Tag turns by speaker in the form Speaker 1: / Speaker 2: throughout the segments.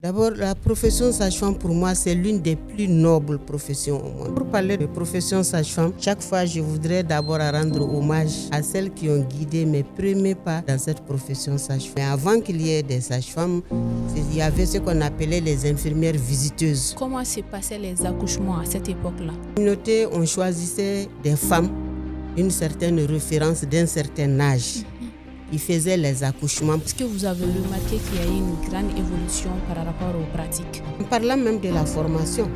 Speaker 1: D'abord, la profession sage-femme, pour moi, c'est l'une des plus nobles professions au monde. Pour parler de profession sage-femme, chaque fois, je voudrais d'abord rendre hommage à celles qui ont guidé mes premiers pas dans cette profession sage-femme. Mais avant qu'il y ait des sages-femmes, il y avait ce qu'on appelait les infirmières visiteuses.
Speaker 2: Comment se passaient les accouchements à cette époque-là?
Speaker 1: En communauté, on choisissait des femmes d'une certaine référence, d'un certain âge. Qui faisaient les accouchements.
Speaker 2: Est-ce que vous avez remarqué qu'il y a eu une grande évolution par rapport aux pratiques?
Speaker 1: En parlant même de la formation.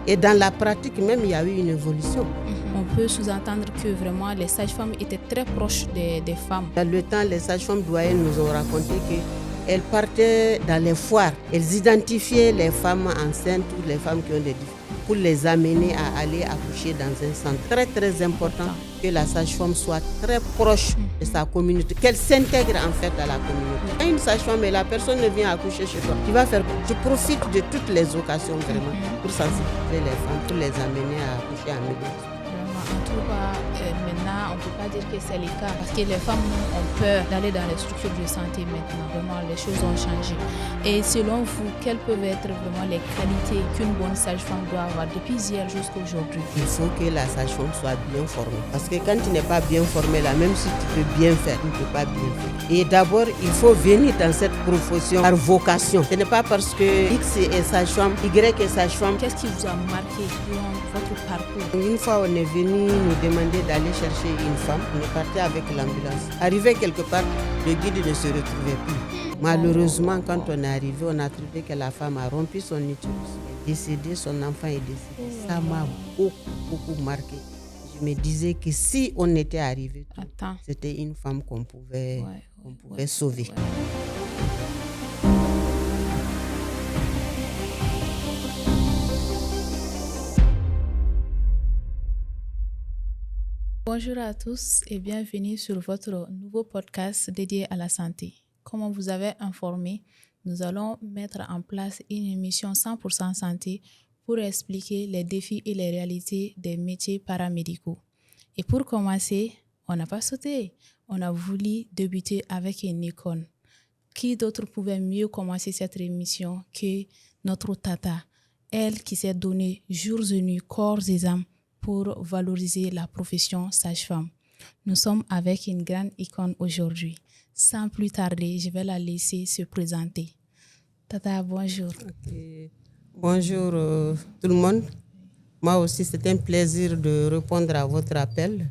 Speaker 1: Et dans la pratique même, il y a eu une évolution.
Speaker 2: On peut sous-entendre que vraiment les sages-femmes étaient très proches des femmes.
Speaker 1: Dans le temps, les sages-femmes doyennes nous ont raconté qu'elles partaient dans les foires. Elles identifiaient les femmes enceintes ou les femmes qui ont des difficultés pour les amener à aller accoucher dans un centre. Très très important que la sage-femme soit très proche de sa communauté, qu'elle s'intègre en fait à la communauté. Quand une sage-femme est là, personne ne vient accoucher chez toi. Tu vas faire, je profite de toutes les occasions vraiment pour sensibiliser les femmes, pour les amener à accoucher en milieu.
Speaker 2: En tout cas, maintenant, on ne peut pas dire que c'est le cas parce que les femmes ont peur d'aller dans les structures de santé maintenant. Vraiment, les choses ont changé. Et selon vous, quelles peuvent être vraiment les qualités qu'une bonne sage-femme doit avoir depuis hier jusqu'à aujourd'hui?
Speaker 1: Il faut que la sage-femme soit bien formée. Parce que quand tu n'es pas bien formée, là, même si tu peux bien faire, tu ne peux pas bien faire. Et d'abord, il faut venir dans cette profession par vocation. Ce n'est pas parce que X est sage-femme, Y est sage-femme.
Speaker 2: Qu'est-ce qui vous a marqué durant votre parcours?
Speaker 1: Une fois, on est venu nous demander d'aller chercher une femme. On est parti avec l'ambulance. Arrivé quelque part, le guide ne se retrouvait plus. Malheureusement, quand on est arrivé, on a trouvé que la femme a rompu son utérus. Elle est décédée, son enfant est décédé. Ça m'a beaucoup marqué. Je me disais que si on était arrivé, c'était une femme qu'on pouvait sauver.
Speaker 2: Bonjour à tous et bienvenue sur votre nouveau podcast dédié à la santé. Comme on vous avait informé, nous allons mettre en place une émission 100% santé pour expliquer les défis et les réalités des métiers paramédicaux. Et pour commencer, on n'a pas sauté. On a voulu débuter avec une icône. Qui d'autre pouvait mieux commencer cette émission que notre Tata, elle qui s'est donnée jours et nuits, corps et âme pour valoriser la profession sage-femme. Nous sommes avec une grande icône aujourd'hui. Sans plus tarder, je vais la laisser se présenter. Tata, bonjour.
Speaker 1: Okay. Bonjour tout le monde. Moi aussi, c'est un plaisir de répondre à votre appel.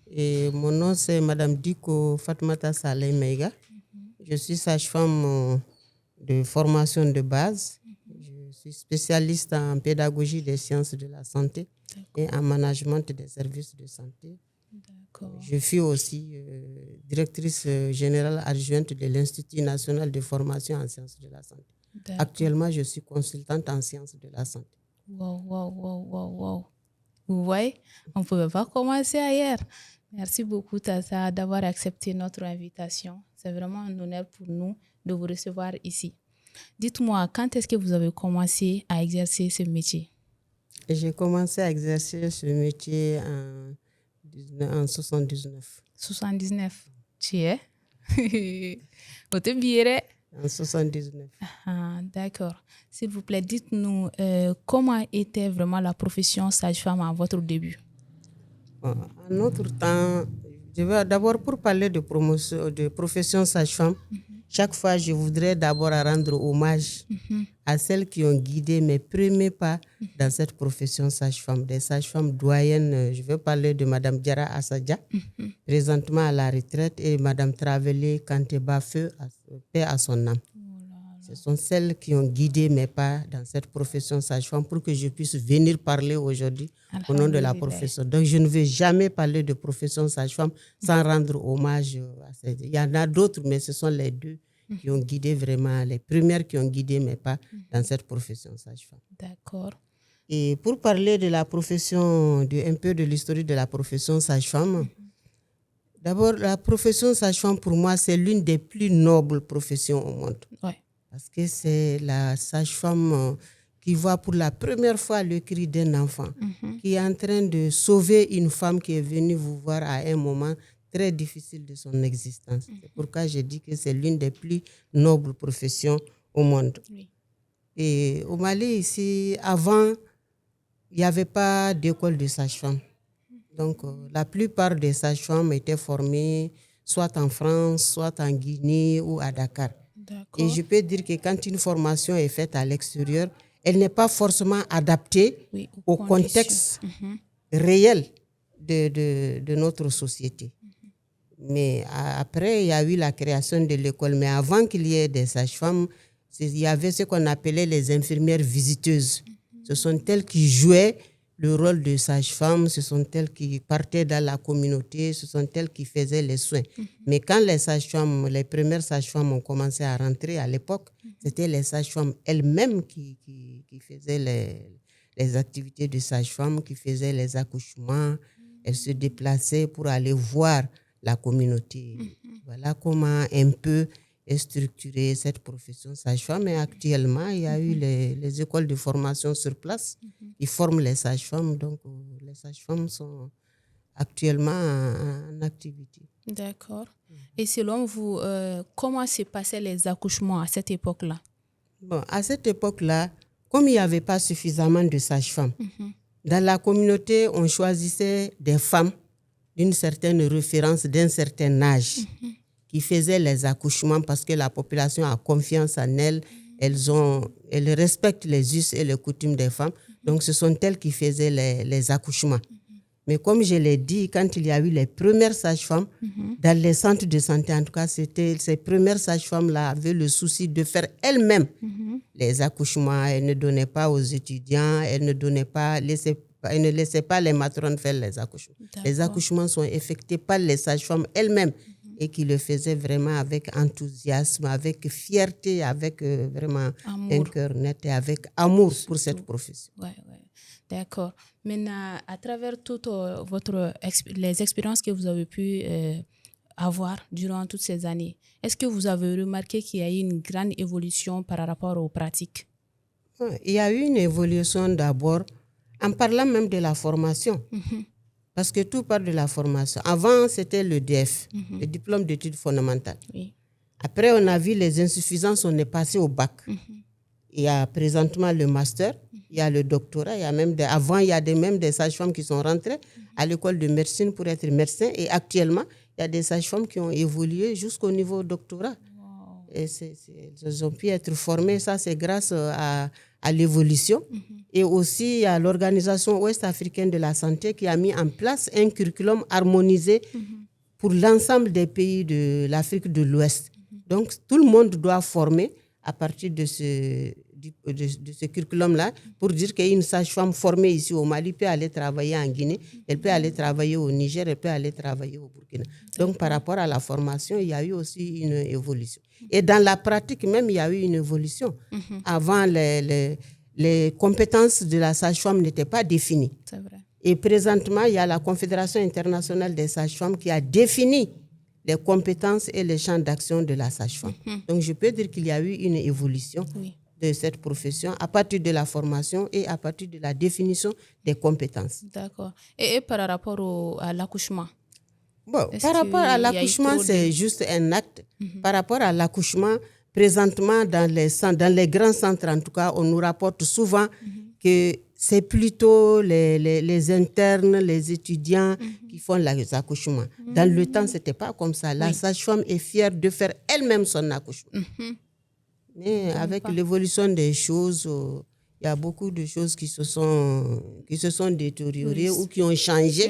Speaker 1: Et mon nom, c'est Madame Diko Fatmata Saleh Meiga. Je suis sage-femme de formation de base. Je suis spécialiste en pédagogie des sciences de la santé et en management des services de santé. D'accord. Je suis aussi directrice générale adjointe de l'Institut national de formation en sciences de la santé. D'accord. Actuellement, je suis consultante en sciences de la santé.
Speaker 2: Wow. Vous voyez, on ne pouvait pas commencer ailleurs. Merci beaucoup, Tata, d'avoir accepté notre invitation. C'est vraiment un honneur pour nous de vous recevoir ici. Dites-moi, quand est-ce que vous avez commencé à exercer ce métier?
Speaker 1: J'ai commencé à exercer ce métier en 79.
Speaker 2: 79, tu es? Vous te birez?
Speaker 1: En 79.
Speaker 2: D'accord. S'il vous plaît, dites-nous comment était vraiment la profession sage-femme à votre début?
Speaker 1: En notre temps, je vais d'abord pour parler de profession sage-femme, chaque fois je voudrais d'abord rendre hommage à celles qui ont guidé mes premiers pas dans cette profession sage-femme, des sages-femmes doyennes. Je vais parler de Madame Diara Assadja, présentement à la retraite, et Madame Travelé Kanteba Feu, paix à son âme. Ce sont celles qui ont guidé mes pas dans cette profession sage-femme pour que je puisse venir parler aujourd'hui au nom de la profession. Donc, je ne vais jamais parler de profession sage-femme sans rendre hommage à ces deux. Il y en a d'autres, mais ce sont les deux qui ont guidé vraiment, les premières qui ont guidé mes pas dans cette profession sage-femme.
Speaker 2: D'accord.
Speaker 1: Et pour parler de la profession, un peu de l'histoire de la profession sage-femme, d'abord, la profession sage-femme, pour moi, c'est l'une des plus nobles professions au monde.
Speaker 2: Ouais.
Speaker 1: Parce que c'est la sage-femme qui voit pour la première fois le cri d'un enfant, qui est en train de sauver une femme qui est venue vous voir à un moment très difficile de son existence. C'est pourquoi je dis que c'est l'une des plus nobles professions au monde.
Speaker 2: Oui.
Speaker 1: Et au Mali, ici, avant, il n'y avait pas d'école de sage-femme. Donc, la plupart des sages-femmes étaient formées soit en France, soit en Guinée ou à Dakar.
Speaker 2: D'accord.
Speaker 1: Et je peux dire que quand une formation est faite à l'extérieur, elle n'est pas forcément adaptée au contexte réel de notre société. Mais après, il y a eu la création de l'école. Mais avant qu'il y ait des sages-femmes, il y avait ce qu'on appelait les infirmières visiteuses. Ce sont elles qui jouaient le rôle de sage-femme, ce sont elles qui partaient dans la communauté, ce sont elles qui faisaient les soins. Mais quand les premières sages-femmes ont commencé à rentrer à l'époque, c'était les sages-femmes elles-mêmes qui faisaient les activités de sage-femme, qui faisaient les accouchements. Elles se déplaçaient pour aller voir la communauté. Voilà comment un peu est structurée cette profession sage-femme. Et actuellement, il y a eu les écoles de formation sur place qui forment les sages-femmes. Donc, les sages-femmes sont actuellement en activité.
Speaker 2: D'accord. Et selon vous, comment se passaient les accouchements à cette époque-là?
Speaker 1: Bon, à cette époque-là, comme il n'y avait pas suffisamment de sages-femmes, dans la communauté, on choisissait des femmes d'une certaine référence, d'un certain âge, qui faisaient les accouchements parce que la population a confiance en elles. Elles respectent les us et les coutumes des femmes. Donc, ce sont elles qui faisaient les accouchements. Mais comme je l'ai dit, quand il y a eu les premières sages-femmes, dans les centres de santé, en tout cas, ces premières sages-femmes-là avaient le souci de faire elles-mêmes les accouchements. Elles ne donnaient pas aux étudiants, elles ne laissaient pas les matrones faire les accouchements. D'accord. Les accouchements sont effectués par les sages-femmes elles-mêmes et qui le faisaient vraiment avec enthousiasme, avec fierté, avec vraiment un cœur net et avec amour pour cette profession.
Speaker 2: Ouais. D'accord. Maintenant, à travers toutes les expériences que vous avez pu avoir durant toutes ces années, est-ce que vous avez remarqué qu'il y a eu une grande évolution par rapport aux pratiques?
Speaker 1: Il y a eu une évolution d'abord en parlant même de la formation. Parce que tout part de la formation. Avant, c'était le DF, le diplôme d'études fondamentales. Oui. Après, on a vu les insuffisances, on est passé au bac. Il y a présentement le master, il y a le doctorat, avant, il y a même des sages-femmes qui sont rentrées à l'école de médecine pour être médecins. Et actuellement, il y a des sages-femmes qui ont évolué jusqu'au niveau doctorat. Wow. Et elles ont pu être formées. Ça, c'est grâce à l'évolution. Et aussi, il y a l'Organisation ouest-africaine de la santé qui a mis en place un curriculum harmonisé pour l'ensemble des pays de l'Afrique de l'Ouest. Donc, tout le monde doit former à partir de ce curriculum-là pour dire qu'une sage-femme formée ici au Mali peut aller travailler en Guinée, elle peut aller travailler au Niger, elle peut aller travailler au Burkina. Donc, par rapport à la formation, il y a eu aussi une évolution. Et dans la pratique même, il y a eu une évolution. Avant, les compétences de la sage-femme n'étaient pas définies.
Speaker 2: C'est vrai.
Speaker 1: Et présentement, il y a la Confédération internationale des sages-femmes qui a défini les compétences et les champs d'action de la sage-femme. Donc, je peux dire qu'il y a eu une évolution de cette profession à partir de la formation et à partir de la définition des compétences.
Speaker 2: D'accord. Et par rapport à l'accouchement?
Speaker 1: Bon, par rapport à l'accouchement, c'est juste un acte. Par rapport à l'accouchement, présentement, dans les grands centres, en tout cas, on nous rapporte souvent que c'est plutôt les internes, les étudiants qui font les accouchements. Dans le temps, ce n'était pas comme ça. La sage-femme est fière de faire elle-même son accouchement. Mais avec l'évolution des choses, il y a beaucoup de choses qui se sont détériorées ou qui ont changé.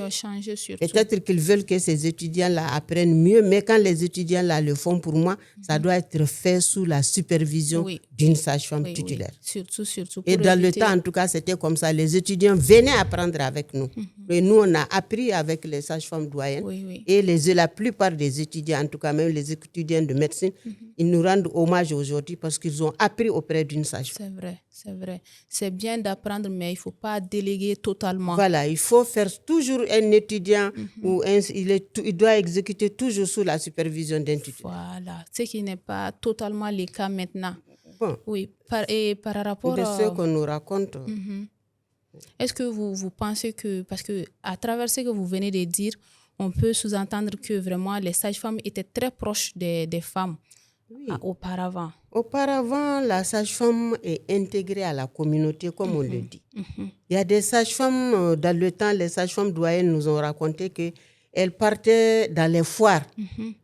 Speaker 1: Peut-être qu'ils veulent que ces étudiants-là apprennent mieux, mais quand les étudiants-là le font pour moi, ça doit être fait sous la supervision d'une sage-femme titulaire.
Speaker 2: Surtout
Speaker 1: et dans le temps, en tout cas, c'était comme ça. Les étudiants venaient apprendre avec nous. Et nous, on a appris avec les sages-femmes doyennes. Et la plupart des étudiants, en tout cas même les étudiants de médecine, ils nous rendent hommage aujourd'hui parce qu'ils ont appris auprès d'une sage-femme.
Speaker 2: C'est vrai. C'est bien d'apprendre, mais il ne faut pas déléguer totalement.
Speaker 1: Voilà, il faut faire toujours un étudiant ou il doit exécuter toujours sous la supervision d'un tuteur.
Speaker 2: Voilà, ce qui n'est pas totalement le cas maintenant.
Speaker 1: Bon.
Speaker 2: Oui, par rapport
Speaker 1: de ce qu'on nous raconte.
Speaker 2: Est-ce que vous pensez que, parce que à travers ce que vous venez de dire, on peut sous-entendre que vraiment les sages-femmes étaient très proches des femmes.
Speaker 1: Oui.
Speaker 2: Auparavant?
Speaker 1: Auparavant, la sage-femme est intégrée à la communauté, comme on le dit. Il y a des sages-femmes, dans le temps, les sages-femmes doyennes nous ont raconté qu'elles partaient dans les foires.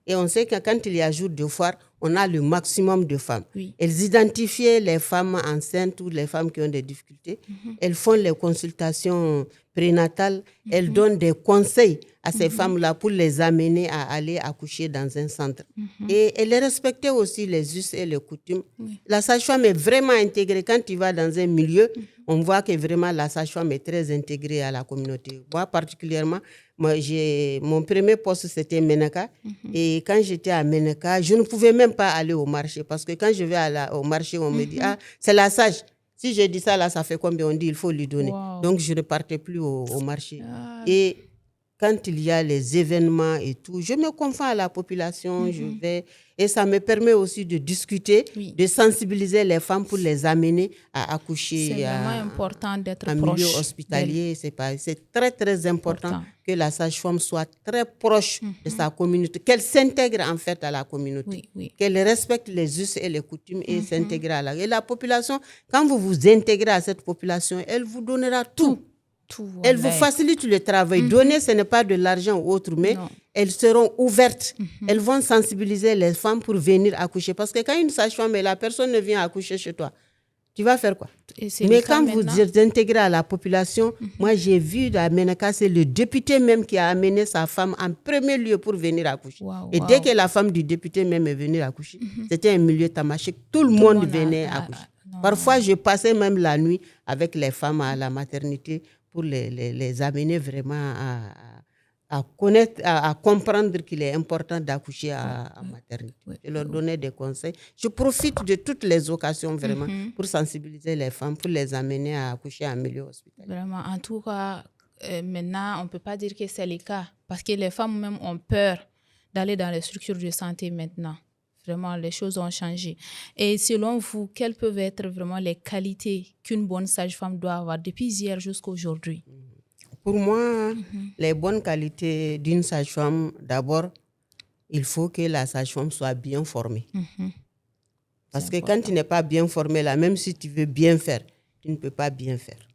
Speaker 1: Et on sait que quand il y a jour de foire, on a le maximum de femmes.
Speaker 2: Oui.
Speaker 1: Elles identifiaient les femmes enceintes ou les femmes qui ont des difficultés. Elles font les consultations prénatales. Elles donnent des conseils à ces femmes-là pour les amener à aller accoucher dans un centre. Et elles respectaient aussi les us et les coutumes.
Speaker 2: Oui.
Speaker 1: La sage-femme est vraiment intégrée. Quand tu vas dans un milieu, on voit que vraiment la sage-femme est très intégrée à la communauté. Moi, particulièrement, mon premier poste, c'était Menaka. Et quand j'étais à Menaka, je ne pouvais même pas aller au marché. Parce que quand je vais au marché, on me dit, ah, c'est la sage. Si je dis ça, là, ça fait combien? On dit, il faut lui donner.
Speaker 2: Wow.
Speaker 1: Donc, je ne partais plus au marché.
Speaker 2: Ah.
Speaker 1: Et quand il y a les événements et tout, je me confie à la population, je vais, et ça me permet aussi de discuter,
Speaker 2: Oui.
Speaker 1: de sensibiliser les femmes pour les amener à accoucher.
Speaker 2: C'est vraiment important d'être
Speaker 1: en
Speaker 2: proche
Speaker 1: milieu hospitalier. C'est très, très important que la sage-femme soit très proche de sa communauté, qu'elle s'intègre en fait à la communauté,
Speaker 2: Oui, oui.
Speaker 1: qu'elle respecte les us et les coutumes et s'intègre à la... Et la population, quand vous vous intégrez à cette population, elle vous donnera tout. Elle vous facilite le travail. Donner, ce n'est pas de l'argent ou autre, mais elles seront ouvertes. Elles vont sensibiliser les femmes pour venir accoucher. Parce que quand une sage-femme est là, personne ne vient accoucher chez toi. Tu vas faire quoi? Mais quand vous êtes intégré à la population, moi j'ai vu à Menaka, c'est le député même qui a amené sa femme en premier lieu pour venir accoucher. Et dès que la femme du député même est venue accoucher, c'était un milieu tamachique. Tout le monde venait accoucher. Parfois, je passais même la nuit avec les femmes à la maternité pour les amener vraiment à connaître, à comprendre qu'il est important d'accoucher en maternité. Je leur donnais des conseils. Je profite de toutes les occasions vraiment pour sensibiliser les femmes, pour les amener à accoucher en milieu hospitalier.
Speaker 2: Vraiment, en tout cas, maintenant, on ne peut pas dire que c'est le cas parce que les femmes même ont peur d'aller dans les structures de santé maintenant. Vraiment, les choses ont changé. Et selon vous, quelles peuvent être vraiment les qualités qu'une bonne sage-femme doit avoir depuis hier jusqu'à aujourd'hui?
Speaker 1: Pour moi, les bonnes qualités d'une sage-femme, d'abord, il faut que la sage-femme soit bien formée. Parce que quand tu n'es pas bien formée, là, même si tu veux bien faire, tu ne peux pas bien faire.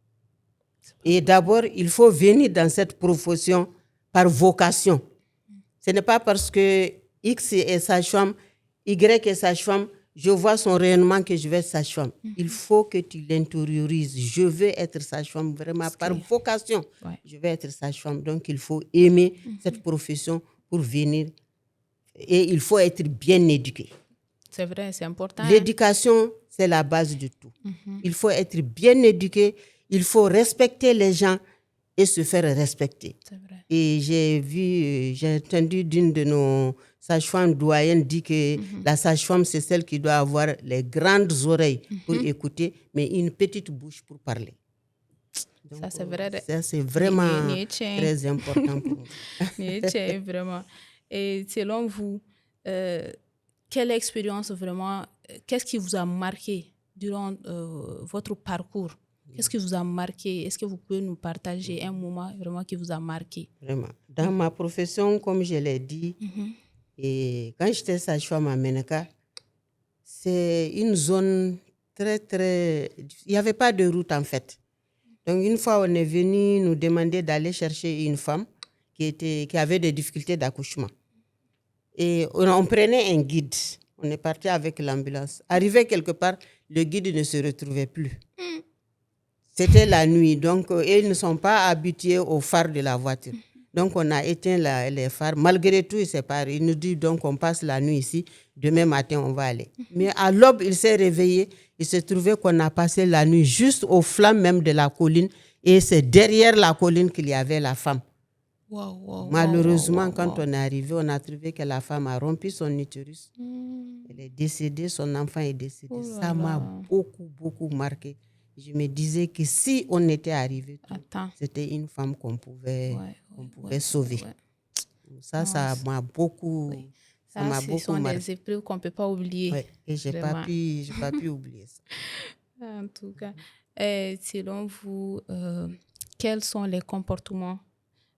Speaker 1: Et d'abord, il faut venir dans cette profession par vocation. Ce n'est pas parce que X est sage-femme, Y est sage-femme, je vois son rayonnement que je vais être sage-femme. Il faut que tu l'intériorises. Je veux être sage-femme vraiment par vocation. Je vais être sage-femme. Donc, il faut aimer cette profession pour venir. Et il faut être bien éduqué.
Speaker 2: C'est vrai, c'est important.
Speaker 1: L'éducation, c'est la base de tout. Il faut être bien éduqué. Il faut respecter les gens et se faire respecter.
Speaker 2: C'est vrai.
Speaker 1: Et j'ai entendu d'une de nos sages-femmes doyennes dire que la sage-femme, c'est celle qui doit avoir les grandes oreilles pour écouter, mais une petite bouche pour parler. Donc,
Speaker 2: ça, c'est vrai.
Speaker 1: Ça, c'est vraiment très important pour nous.
Speaker 2: Vraiment. Et selon vous, quelle expérience vraiment, qu'est-ce qui vous a marqué durant votre parcours? Qu'est-ce qui vous a marqué? Est-ce que vous pouvez nous partager un moment vraiment qui vous a marqué?
Speaker 1: Vraiment. Dans ma profession, comme je l'ai dit, et quand j'étais sage-femme à Menaka, c'est une zone très, très... Il n'y avait pas de route en fait. Donc une fois, on est venu nous demander d'aller chercher une femme qui avait des difficultés d'accouchement. Et on prenait un guide. On est parti avec l'ambulance. Arrivé quelque part, le guide ne se retrouvait plus. C'était la nuit, donc ils ne sont pas habitués aux phares de la voiture. Donc on a éteint les phares. Malgré tout, il s'est paré. Il nous dit donc on passe la nuit ici. Demain matin, on va aller. Mais à l'aube, il s'est réveillé. Il s'est trouvé qu'on a passé la nuit juste aux flammes même de la colline. Et c'est derrière la colline qu'il y avait la femme. Malheureusement, quand on est arrivé, on a trouvé que la femme a rompu son utérus. Elle est décédée, son enfant est décédé. Ça m'a beaucoup, beaucoup marqué. Je me disais que si on était arrivé, c'était une femme qu'on pouvait sauver. Ça m'a beaucoup, ça m'a beaucoup
Speaker 2: sont
Speaker 1: marqué.
Speaker 2: des épreuves qu'on ne peut pas oublier.
Speaker 1: Ouais, et je n'ai pas pu oublier ça.
Speaker 2: En tout cas, selon vous, quels sont les comportements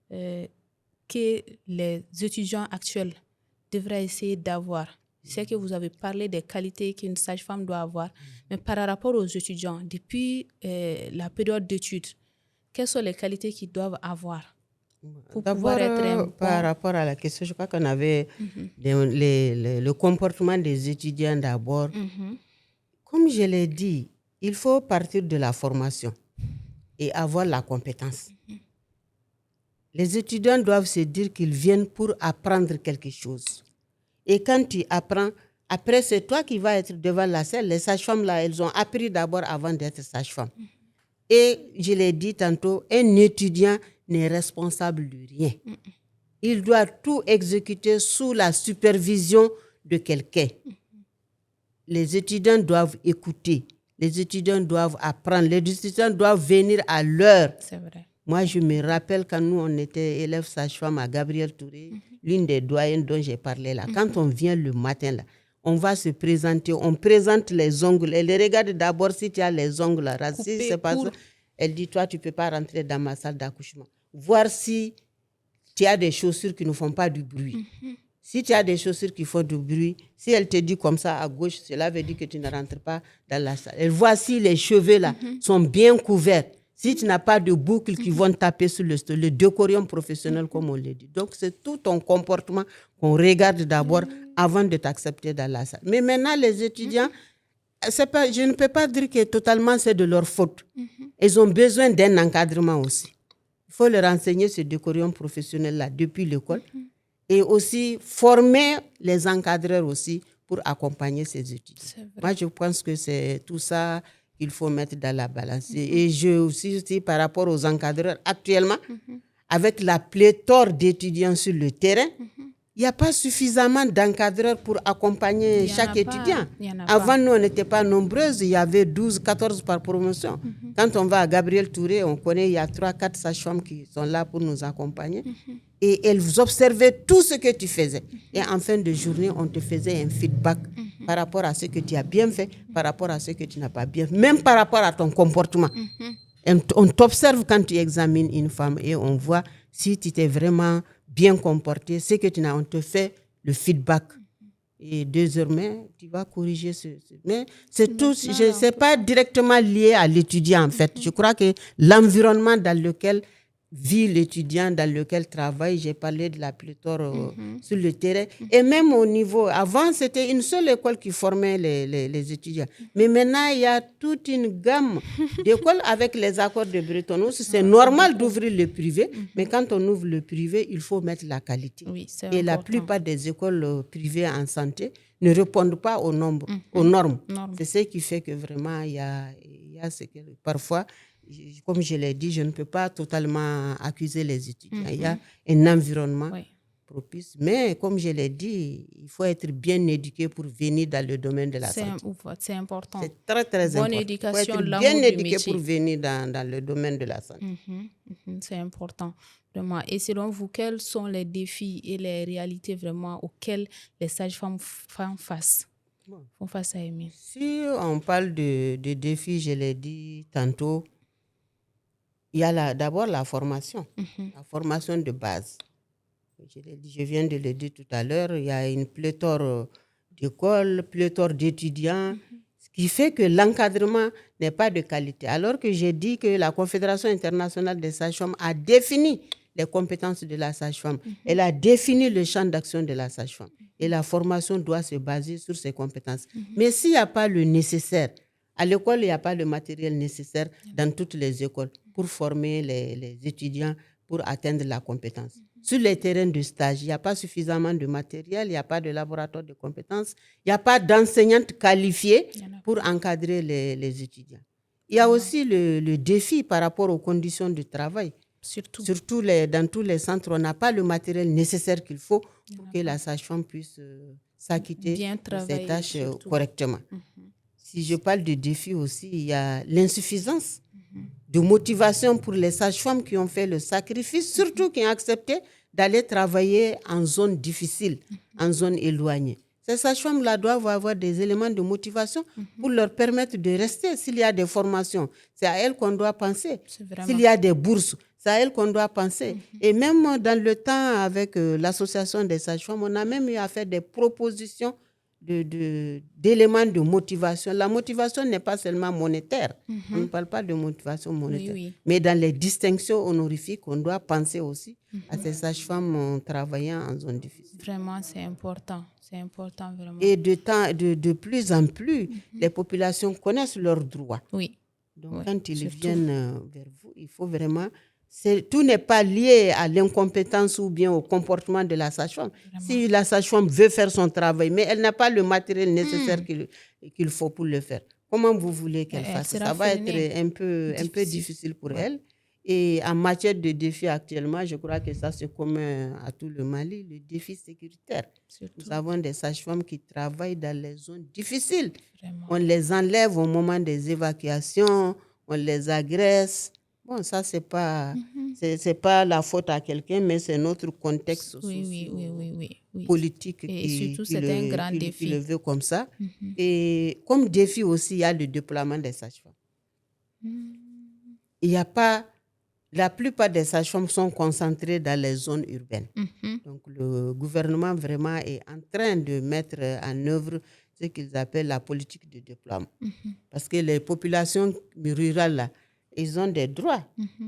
Speaker 2: que les étudiants actuels devraient essayer d'avoir Je sais que vous avez parlé des qualités qu'une sage-femme doit avoir, mais par rapport aux étudiants, depuis la période d'études, quelles sont les qualités qu'ils doivent avoir pour pouvoir être un bon...
Speaker 1: Par rapport à la question, je crois qu'on avait le comportement des étudiants d'abord. Comme je l'ai dit, il faut partir de la formation et avoir la compétence. Les étudiants doivent se dire qu'ils viennent pour apprendre quelque chose. Et quand tu apprends, après c'est toi qui vas être devant la scène. Les sages-femmes, là, elles ont appris d'abord avant d'être sages-femmes. Et je l'ai dit tantôt, un étudiant n'est responsable de rien. Il doit tout exécuter sous la supervision de quelqu'un. Les étudiants doivent écouter. Les étudiants doivent apprendre. Les étudiants doivent venir à l'heure.
Speaker 2: C'est vrai.
Speaker 1: Moi, je me rappelle quand nous, on était élèves sage-femme à Gabriel Touré, l'une des doyennes dont j'ai parlé là. Quand on vient le matin là, on va se présenter, on présente les ongles. Elle regarde d'abord si tu as les ongles racés, c'est pas ça. Elle dit, toi, tu ne peux pas rentrer dans ma salle d'accouchement. Voir si tu as des chaussures qui ne font pas du bruit. Si tu as des chaussures qui font du bruit, si elle te dit comme ça à gauche, cela veut dire que tu ne rentres pas dans la salle. Elle voit si les cheveux là sont bien couverts. Si tu n'as pas de boucles qui vont taper sur le décorium professionnel, comme on le dit. Donc, c'est tout ton comportement qu'on regarde d'abord avant de t'accepter dans la salle. Mais maintenant, les étudiants, je ne peux pas dire que totalement c'est de leur faute. Ils ont besoin d'un encadrement aussi. Il faut leur enseigner ce décorium professionnel-là depuis l'école et aussi former les encadreurs aussi pour accompagner ces étudiants. Moi, je pense que c'est tout ça qu'il faut mettre dans la balance. Et je aussi par rapport aux encadreurs, actuellement, avec la pléthore d'étudiants sur le terrain, il n'y a pas suffisamment d'encadreurs pour accompagner chaque étudiant. Avant, nous, on n'était pas nombreuses. Il y avait 12, 14 par promotion. Quand on va à Gabriel Touré, on connaît, il y a 3, 4 sages-femmes qui sont là pour nous accompagner. Et elles observaient tout ce que tu faisais. Et en fin de journée, on te faisait un feedback par rapport à ce que tu as bien fait, par rapport à ce que tu n'as pas bien fait, même par rapport à ton comportement. On t'observe quand tu examines une femme et on voit si tu t'es vraiment bien comporté, ce que tu n'as, on te fait le feedback. Et désormais, tu vas corriger mais c'est tout, c'est pas directement lié à l'étudiant en fait. Je crois que l'environnement dans lequel vit l'étudiant, dans lequel travaille, j'ai parlé de la pléthore sur le terrain. Et même au niveau, avant c'était une seule école qui formait les étudiants. Mais maintenant, il y a toute une gamme d'écoles avec les accords de Bretton Woods. C'est normal d'ouvrir le privé, mais quand on ouvre le privé, il faut mettre la qualité.
Speaker 2: Oui, c'est
Speaker 1: et important. La plupart des écoles privées en santé ne répondent pas aux normes. C'est ce qui fait que vraiment, il y a ce que parfois... Comme je l'ai dit, je ne peux pas totalement accuser les étudiants. Il y a un environnement propice. Mais comme je l'ai dit, il faut être bien éduqué pour venir dans le domaine de la santé.
Speaker 2: C'est important.
Speaker 1: C'est très, très important.
Speaker 2: Bonne éducation,
Speaker 1: il faut être bien éduqué pour venir dans le domaine de la santé.
Speaker 2: C'est important. Vraiment. Et selon vous, quels sont les défis et les réalités vraiment auxquelles les sages-femmes font face à Emile?
Speaker 1: Si on parle de défis, je l'ai dit tantôt, il y a d'abord la formation, la formation de base. Je viens de le dire tout à l'heure, il y a une pléthore d'écoles, pléthore d'étudiants, ce qui fait que l'encadrement n'est pas de qualité. Alors que j'ai dit que la Confédération internationale des sages-femmes a défini les compétences de la sage-femme. Elle a défini le champ d'action de la sage-femme. Et la formation doit se baser sur ces compétences. Mais s'il n'y a pas le nécessaire, à l'école, il n'y a pas le matériel nécessaire dans toutes les écoles pour former les étudiants pour atteindre la compétence. Sur les terrains de stage, il n'y a pas suffisamment de matériel, il n'y a pas de laboratoire de compétences, il n'y a pas d'enseignantes qualifiées pour encadrer les étudiants. Il y a aussi le défi par rapport aux conditions de travail. Surtout dans tous les centres, on n'a pas le matériel nécessaire qu'il faut pour que la sage-femme puisse s'acquitter de ses tâches correctement. Si je parle de défi aussi, il y a l'insuffisance de motivation pour les sages-femmes qui ont fait le sacrifice, surtout qui ont accepté d'aller travailler en zone difficile, en zone éloignée. Ces sages-femmes-là doivent avoir des éléments de motivation pour leur permettre de rester. S'il y a des formations, c'est à elles qu'on doit penser. S'il y a des bourses, c'est à elles qu'on doit penser. Et même dans le temps, avec l'association des sages-femmes, on a même eu à faire des propositions d'éléments de motivation. La motivation n'est pas seulement monétaire. On ne parle pas de motivation monétaire. Mais dans les distinctions honorifiques, on doit penser aussi à ces sages-femmes travaillant en zone difficile.
Speaker 2: Vraiment, c'est important. C'est important, vraiment.
Speaker 1: Et de plus en plus, les populations connaissent leurs droits.
Speaker 2: Oui.
Speaker 1: Donc, quand ils viennent vers vous, il faut vraiment... tout n'est pas lié à l'incompétence ou bien au comportement de la sage-femme. Si la sage-femme veut faire son travail, mais elle n'a pas le matériel nécessaire qu'il faut pour le faire, comment vous voulez qu'elle fasse? Ça va être un peu difficile pour elle. Et en matière de défis actuellement, je crois que ça c'est commun à tout le Mali, le défi sécuritaire. Nous avons des sages-femmes qui travaillent dans les zones difficiles. Vraiment. On les enlève au moment des évacuations, on les agresse. Bon, ça, c'est pas la faute à quelqu'un, mais c'est notre contexte politique qui le veut comme ça. Et comme défi aussi, il y a le déploiement des sages-femmes. Il n'y a pas... La plupart des sages-femmes sont concentrées dans les zones urbaines. Donc, le gouvernement vraiment est en train de mettre en œuvre ce qu'ils appellent la politique de déploiement. Parce que les populations rurales, là, ils ont des droits.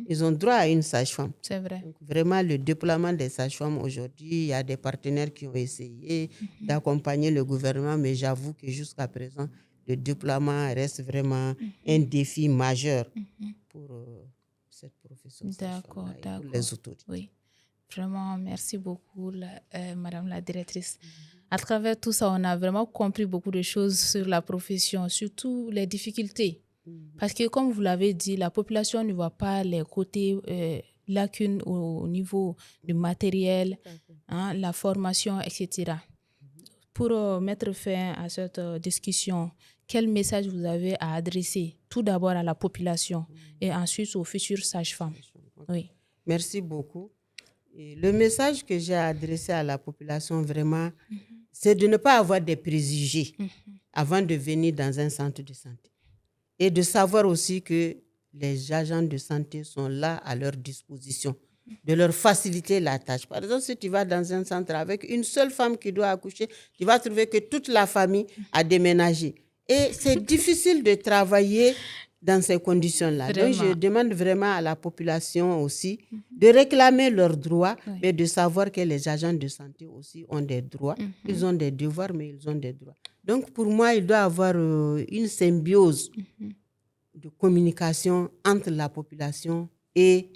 Speaker 1: Ils ont droit à une sage-femme.
Speaker 2: C'est vrai.
Speaker 1: Donc, vraiment, le déploiement des sages-femmes aujourd'hui, il y a des partenaires qui ont essayé d'accompagner le gouvernement, mais j'avoue que jusqu'à présent, le déploiement reste vraiment un défi majeur pour cette profession.
Speaker 2: D'accord.
Speaker 1: Pour les autorités.
Speaker 2: Oui. Vraiment, merci beaucoup, Madame la directrice. À travers tout ça, on a vraiment compris beaucoup de choses sur la profession, surtout les difficultés. Parce que, comme vous l'avez dit, la population ne voit pas les côtés lacunes au niveau du matériel, la formation, etc. Pour mettre fin à cette discussion, quel message vous avez à adresser tout d'abord à la population et ensuite aux futures sages-femmes? Oui.
Speaker 1: Merci beaucoup. Et le message que j'ai adressé à la population, vraiment, c'est de ne pas avoir des préjugés avant de venir dans un centre de santé. Et de savoir aussi que les agents de santé sont là à leur disposition, de leur faciliter la tâche. Par exemple, si tu vas dans un centre avec une seule femme qui doit accoucher, tu vas trouver que toute la famille a déménagé. Et c'est difficile de travailler dans ces conditions-là.
Speaker 2: Vraiment.
Speaker 1: Donc, je demande vraiment à la population aussi de réclamer leurs droits, mais de savoir que les agents de santé aussi ont des droits. Ils ont des devoirs, mais ils ont des droits. Donc, pour moi, il doit y avoir une symbiose de communication entre la population et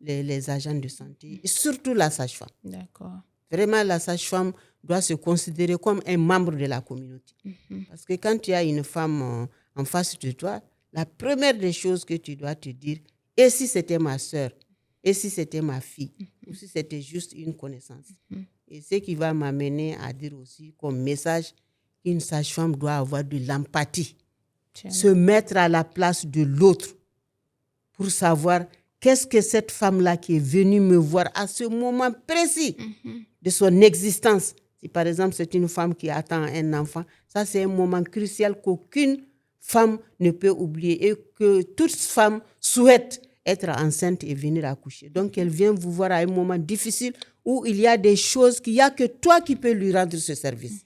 Speaker 1: les agents de santé, et surtout la sage-femme.
Speaker 2: D'accord.
Speaker 1: Vraiment, la sage-femme doit se considérer comme un membre de la communauté. Parce que quand tu as une femme en face de toi, la première des choses que tu dois te dire, et si c'était ma sœur, et si c'était ma fille, ou si c'était juste une connaissance. Et ce qui va m'amener à dire aussi comme message, une sage-femme doit avoir de l'empathie, se mettre à la place de l'autre pour savoir qu'est-ce que cette femme-là qui est venue me voir à ce moment précis de son existence. Si par exemple c'est une femme qui attend un enfant, ça c'est un moment crucial qu'aucune femme ne peut oublier et que toute femme souhaite être enceinte et venir accoucher. Donc elle vient vous voir à un moment difficile où il y a des choses qu'il n'y a que toi qui peux lui rendre ce service.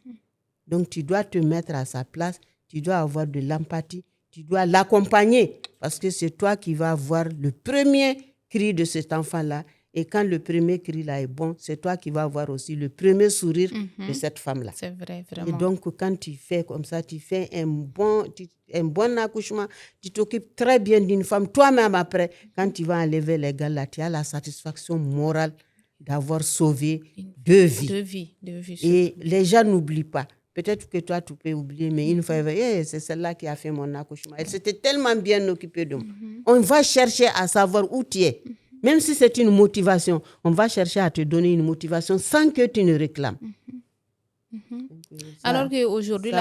Speaker 1: Donc tu dois te mettre à sa place, tu dois avoir de l'empathie, tu dois l'accompagner parce que c'est toi qui vas avoir le premier cri de cet enfant-là. Et quand le premier cri là est bon, c'est toi qui vas avoir aussi le premier sourire de cette femme-là.
Speaker 2: C'est vrai, vraiment.
Speaker 1: Et donc, quand tu fais comme ça, tu fais un bon accouchement, tu t'occupes très bien d'une femme. Toi-même, après, quand tu vas enlever les gars là, tu as la satisfaction morale d'avoir sauvé deux vies.
Speaker 2: Deux vies.
Speaker 1: Et les gens n'oublient pas. Peut-être que toi, tu peux oublier, mais une fois, c'est celle-là qui a fait mon accouchement. Elle s'était tellement bien occupée de moi. On va chercher à savoir où tu es. Même si c'est une motivation, on va chercher à te donner une motivation sans que tu ne réclames.
Speaker 2: Alors qu'aujourd'hui,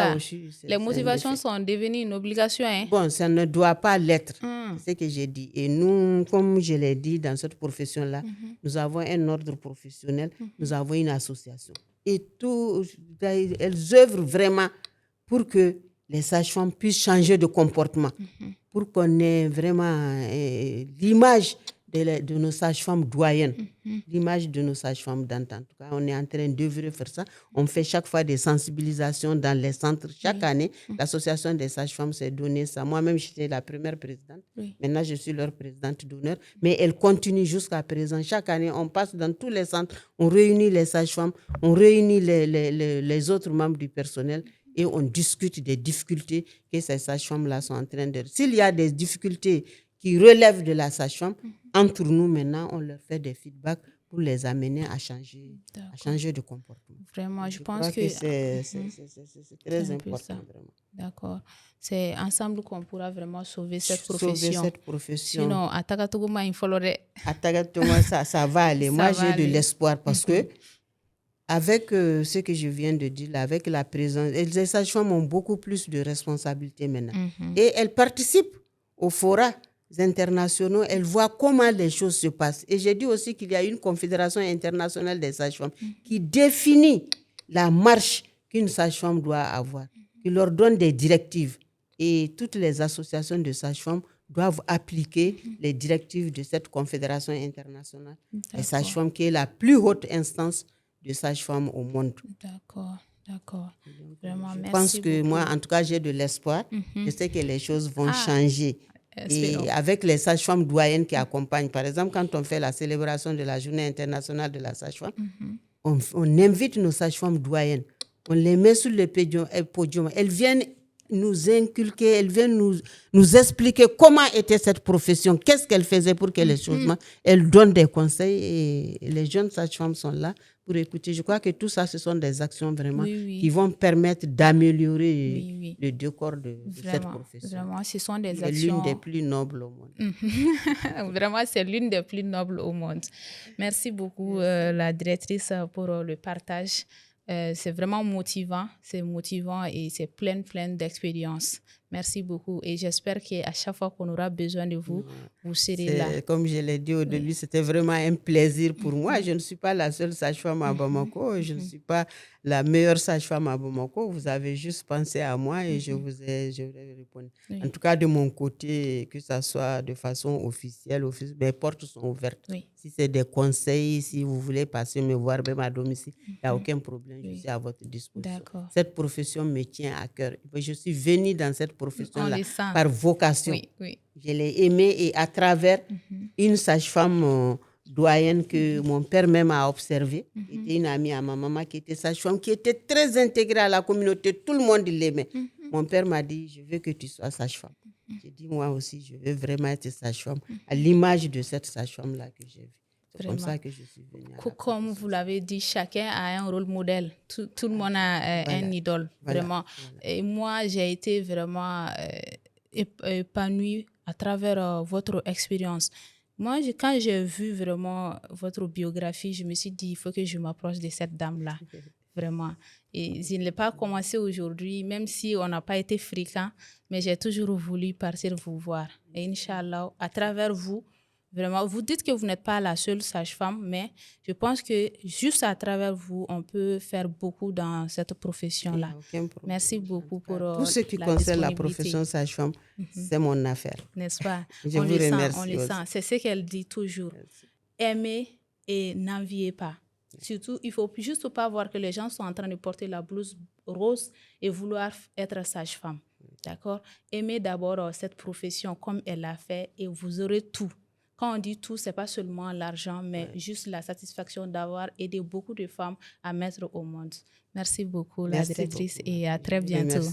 Speaker 2: les motivations sont devenues une obligation.
Speaker 1: Bon, ça ne doit pas l'être. C'est ce que j'ai dit. Et nous, comme je l'ai dit, dans cette profession-là, nous avons un ordre professionnel, nous avons une association. Et elles œuvrent vraiment pour que les sages-femmes puissent changer de comportement, pour qu'on ait vraiment l'image de nos sages-femmes doyennes, l'image de nos sages-femmes d'antan. En tout cas, on est en train d'œuvrer faire ça. On fait chaque fois des sensibilisations dans les centres. Chaque année, l'association des sages-femmes s'est donné ça. Moi-même, j'étais la première présidente. Maintenant, je suis leur présidente d'honneur. Mais elle continue jusqu'à présent. Chaque année, on passe dans tous les centres, on réunit les sages-femmes, on réunit les autres membres du personnel et on discute des difficultés que ces sages-femmes-là sont en train de... S'il y a des difficultés qui relèvent de la sage-femme, entre nous maintenant, on leur fait des feedbacks pour les amener à changer de comportement.
Speaker 2: Vraiment, je pense que
Speaker 1: c'est très important. Vraiment.
Speaker 2: D'accord. C'est ensemble qu'on pourra vraiment sauver cette profession.
Speaker 1: Sinon,
Speaker 2: Atagatoguma Infolore.
Speaker 1: Atagatoguma, ça va aller. Moi, j'ai de l'espoir parce que avec ce que je viens de dire, là, avec la présence, les sages-femmes ont beaucoup plus de responsabilités maintenant. Et elles participent aux forats internationaux, elles voient comment les choses se passent. Et j'ai dit aussi qu'il y a une confédération internationale des sages-femmes qui définit la marche qu'une sage-femme doit avoir, qui leur donne des directives. Et toutes les associations de sages-femmes doivent appliquer les directives de cette confédération internationale des sages-femmes, qui est la plus haute instance de sages-femmes au monde.
Speaker 2: D'accord. Vraiment,
Speaker 1: je
Speaker 2: merci
Speaker 1: pense que
Speaker 2: beaucoup.
Speaker 1: Moi, en tout cas, j'ai de l'espoir. Je sais que les choses vont changer. Et avec les sages-femmes doyennes qui accompagnent, par exemple, quand on fait la célébration de la Journée internationale de la sage-femme, on invite nos sages-femmes doyennes. On les met sur le podium. Elles viennent nous inculquer, elles viennent nous expliquer comment était cette profession, qu'est-ce qu'elles faisaient pour que les choses marchent. Elles donnent des conseils et les jeunes sages-femmes sont là pour écouter. Je crois que tout ça, ce sont des actions vraiment qui vont permettre d'améliorer le décor de cette profession.
Speaker 2: Vraiment, ce sont des actions...
Speaker 1: C'est l'une des plus nobles au monde.
Speaker 2: Vraiment, c'est l'une des plus nobles au monde. Merci beaucoup, la directrice, pour le partage. C'est vraiment motivant, et c'est plein d'expérience. Merci beaucoup et j'espère qu'à chaque fois qu'on aura besoin de vous, vous serez là.
Speaker 1: Comme je l'ai dit au début, c'était vraiment un plaisir pour moi. Je ne suis pas la seule sage-femme à Bamako, je ne suis pas la meilleure sage-femme à Bamako. Vous avez juste pensé à moi et je vous ai répondu. En tout cas, de mon côté, que ça soit de façon officielle, mes portes sont ouvertes. Si c'est des conseils, si vous voulez passer me voir même à domicile, il n'y a aucun problème, je suis à votre disposition. Cette profession me tient à cœur. Je suis venue dans cette profession-là par vocation. Je l'ai aimée et à travers une sage-femme doyenne que mon père même a observée, qui était une amie à ma maman, qui était sage-femme, qui était très intégrée à la communauté, tout le monde l'aimait. Mon père m'a dit, je veux que tu sois sage-femme. J'ai dit, moi aussi, je veux vraiment être sage-femme, à l'image de cette sage-femme-là que j'ai vue. C'est comme ça que je suis venue.
Speaker 2: Comme vous l'avez dit, chacun a un rôle modèle. Tout le monde a un idole, vraiment. Et moi, j'ai été vraiment épanouie à travers votre expérience. Moi, quand j'ai vu vraiment votre biographie, je me suis dit, il faut que je m'approche de cette dame-là. Vraiment. Et je ne l'ai pas commencé aujourd'hui, même si on n'a pas été fréquents, mais j'ai toujours voulu partir vous voir. Et Inch'Allah, à travers vous, vraiment, vous dites que vous n'êtes pas la seule sage-femme, mais je pense que juste à travers vous, on peut faire beaucoup dans cette profession-là. Merci beaucoup pour
Speaker 1: tout ce qui concerne la profession sage-femme, c'est mon affaire.
Speaker 2: N'est-ce pas?
Speaker 1: Je vous remercie.
Speaker 2: On le sent. C'est ce qu'elle dit toujours. Merci. Aimez et n'enviez pas. Surtout, il ne faut juste pas voir que les gens sont en train de porter la blouse rose et vouloir être sage-femme. D'accord? Aimez d'abord cette profession comme elle l'a fait et vous aurez tout. Quand on dit tout, ce n'est pas seulement l'argent, mais juste la satisfaction d'avoir aidé beaucoup de femmes à mettre au monde. Merci beaucoup, la directrice, et à très bientôt.